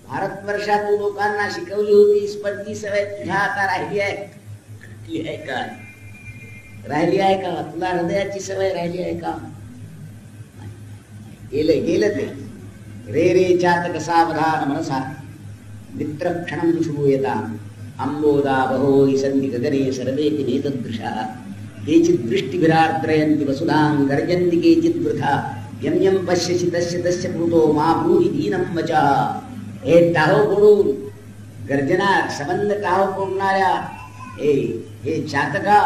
भारतवर्षातून लोकांना शिकवली होतीस, पण ती सवय तुझ्या आता राहिली आहे का? राहिली आहे का? तुला हृदयाची सवय राहिली आहे का? गेलं ते. रे रे चातक सावधान मनसा मित्र क्षणं श्रूयताम् अंबोदा बहोहि सन्ति गगने सर्वेपि नेतदृशः केचित् दृष्टिभिरार्द्रयन्ति वसुधां गर्जन्ति केचित् वृथा यं यं पश्यसि तस्य तस्य पूतो मा ब्रूहि दीनं वचः. हे टाहो पडून गर्जना संबंध टाहो पडणाऱ्या हे चातका,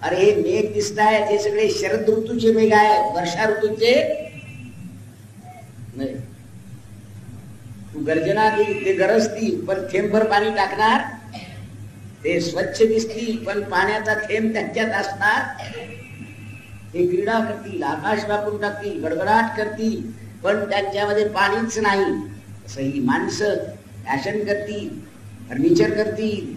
अरे हे मेघ दिसतायत, हे सगळे शरद ऋतूचे मेघ आहेत, वर्षा ऋतूचे नाही. तू गर्जना केली ते गरजतील, पण थेंबभर पाणी टाकणार, ते स्वच्छ दिसतील, पण पाण्याचा थेंब त्यांच्यात असणार. ते क्रीडा करतील, आकाश व्यापून टाकतील, गडगडाट करतील, पण त्यांच्यामध्ये पाणीच नाही. असं ही माणसं फॅशन करतील, फर्निचर करतील,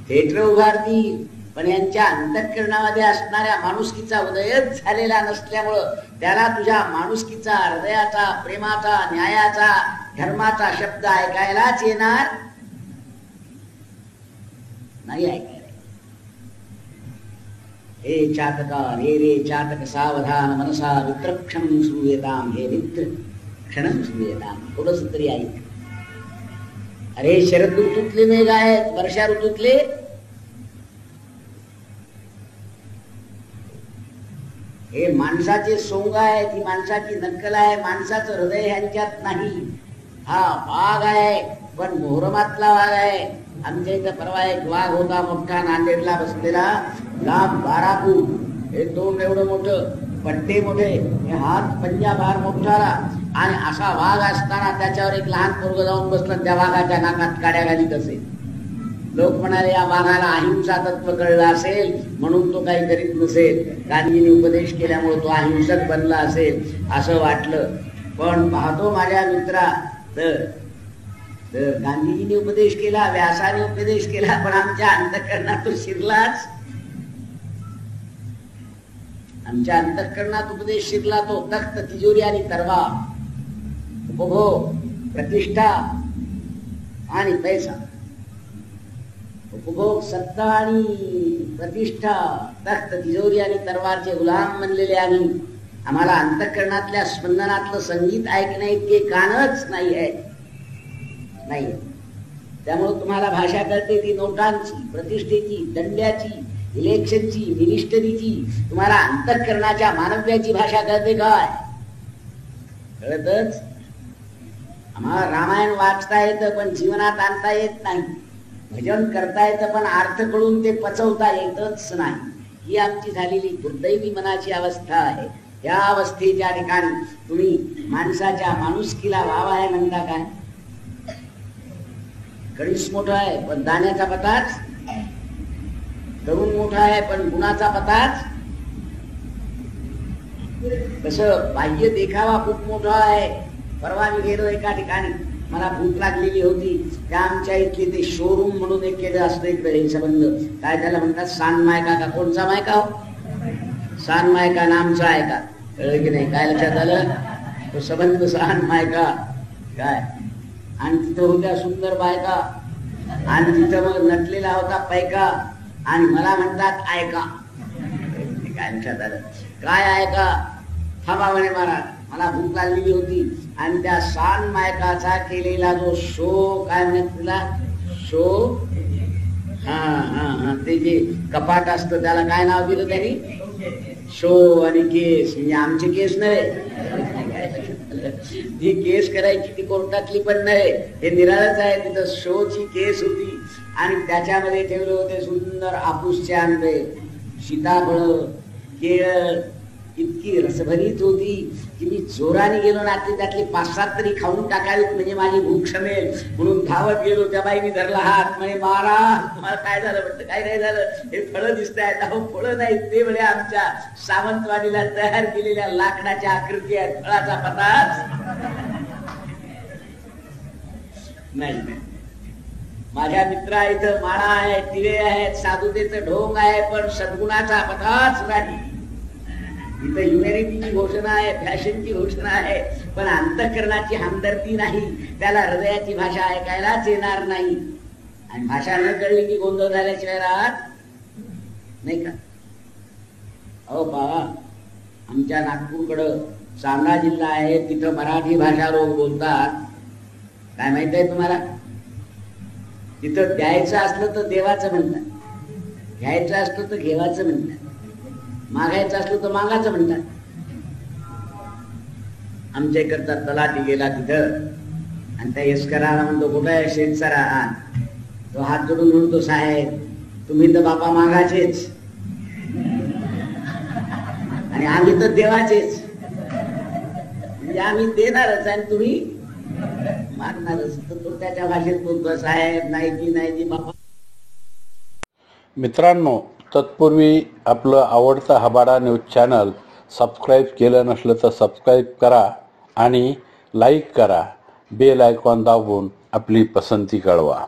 थिएटर उभारतील, पण यांच्या अंतःकरणामध्ये असणाऱ्या माणुसकीचा उदयच झालेला नसल्यामुळं त्याला तुझ्या माणुसकीचा, हृदयाचा, प्रेमाचा, न्यायाचा, धर्माचा शब्द ऐकायलाच येणार नाही. ऐकायला हे चातका, हे रे चातक सावधान मनसा वित्रक्षणं श्रूयताम, हे मित्र क्षणं श्रूयताम. थोडस तरी ऐक. अरे शरद ऋतूतले मेघ आहेत, वर्षा ऋतूतले हे माणसाचे सोंग आहेत, ही माणसाची नक्कल आहे. माणसाचं हृदय ह्यांच्यात नाही. हा वाघ आहे, पण मोहरमातला वाघ आहे. आमच्या इथं परवा एक वाघ होता मोठा, नांदेडला बसलेला, लांब 12 फूट, हे तोंड एवढं मोठं, पट्टे मोठे, हे हात पंजा फार मोठा, आणि असा वाघ असताना त्याच्यावर एक लहान पोरग जाऊन बसलं, त्या वाघाच्या नाकात काड्या घालीत असेल. लोक म्हणाले या वाघाला अहिंसा तत्व कळलं असेल म्हणून तो काही करीत नसेल, गांधींनी उपदेश केल्यामुळे तो अहिंसक बनला असेल असं वाटलं. पण पाहतो माझ्या मित्रा, तर गांधीजींनी उपदेश केला, व्यासाने उपदेश केला, पण आमच्या अंतःकरणात तो शिरलाच. आमच्या अंतःकरणात उपदेश शिरला तो तख्त, तिजोरी आणि तलवार, उपभोग, प्रतिष्ठा आणि पैसा. उपभोग, सत्ता आणि प्रतिष्ठा, तख्त, तिजोरी आणि तलवारचे गुलाम बनलेले आम्ही. आम्हाला अंतःकरणातल्या स्पंदनातलं संगीत ऐकण्या इतके कानच नाही आहे. त्यामुळे तुम्हाला भाषा कळते ती नोटांची, प्रतिष्ठेची, दंड्याची, इलेक्शनची, मिनिस्टरीची. तुम्हाला अंतःकरणाच्या मानव्याची भाषा कळते काय? कळतच. आम्हाला रामायण वाचता येतं पण जीवनात आणता येत नाही. भजन करता येतं पण अर्थ कळून ते पचवता येतच नाही. ही आमची झालेली दुर्दैवी मनाची अवस्था आहे. या अवस्थेच्या ठिकाणी तुम्ही माणसाच्या माणुसकीला वाव आहे म्हणता काय? गणेश मोठा आहे पण दाण्याचा पताच, तरुण मोठा आहे पण गुणाचा पताच. कसं बाह्य देखावा खूप मोठा आहे. परवा मी गेलो एका ठिकाणी, मला भूक लागलेली होती. त्या आमच्या इथले ते शोरूम म्हणून एक केलं असतं एक संबंध, काय त्याला म्हणतात, सान मायका का कोणचा मायका हो, सान मायका नामचा आहे का, कळलं की नाही? काय लक्षात आलं? तो संबंध सान मायका काय. आणि तिथं होत्या सुंदर बायका, आणि तिथं मग नटलेला होता पैका, आणि मला म्हणतात ऐका. काय लक्षात आलं? काय ऐका? थांबा म्हणे महाराज, मला भूक लागलेली होती. आणि त्या सान मायकाचा केलेला जो शो, काय म्हणतात तिला, शो, हा ते जे कपाट असतं त्याला काय नाव दिलं त्यांनी? शो आणि केस. म्हणजे आमचे केस नव्हे, जी केस करायची ती कोर्टातली पण नाही, हे निराळच आहे. तिथं शोची केस होती आणि त्याच्यामध्ये ठेवले होते सुंदर आपूसचे आंबे, सीताफळ, केळ, इतकी रसभरीत होती की मी जोराने गेलो ना, त्यातले 5-7 तरी खाऊन टाकावीत म्हणजे माझी भूक शमेल म्हणून धावत गेलो. त्या बाईने धरला हात, म्हणे महाराज तुम्हाला काय झालं? म्हटलं काय नाही झालं, हे फळं दिसत आहेत. अहो फळं नाही, ते म्हणे आमच्या सावंतवाडीला तयार केलेल्या लाकडाच्या आकृती आहेत, फळाचा पताच नाही. माझ्या मित्रा इथं माळा आहे, तिळे आहेत, साधुतेचं ढोंग आहे, पण सद्गुणाचा पताच नाही. इथं ह्युमॅनिटीची घोषणा आहे, फॅशनची घोषणा आहे, पण अंतःकरणाची हमदर्दी नाही. त्याला हृदयाची भाषा ऐकायलाच येणार नाही. आणि भाषा न कळली की गोंधळ झाल्याशिवाय राहत नाही का? अहो बाबा, आमच्या नागपूरकडं चांदा जिल्हा आहे, तिथं मराठी भाषा लोक बोलतात. काय माहित आहे तुम्हाला? तिथं द्यायचं असलं तर देवाचं म्हणतात, घ्यायचं असलं तर घेवाचं म्हणतात, मागायचं असलं तर मागायचं म्हणतात. आमच्या इकडचा तलाठी गेला तिथं आणि त्या यशकराला म्हणतो कुठं आहे शेतसरा? तो हात जोडून म्हणतो साहेब तुम्ही तर बापा मागाचेच आणि आम्ही तर देवाचेच. म्हणजे आम्ही देणारच आणि तुम्ही मागणारच. तर तो त्याच्या भाषेत बोलतो साहेब नाही की नाही की बापा. मित्रांनो, तत्पूर्वी आपलं आवडतं हबाडा न्यूज चॅनल सबस्क्राईब केलं नसलं तर सबस्क्राईब करा आणि लाईक करा. बेल आयकॉन दाबून आपली पसंती कळवा.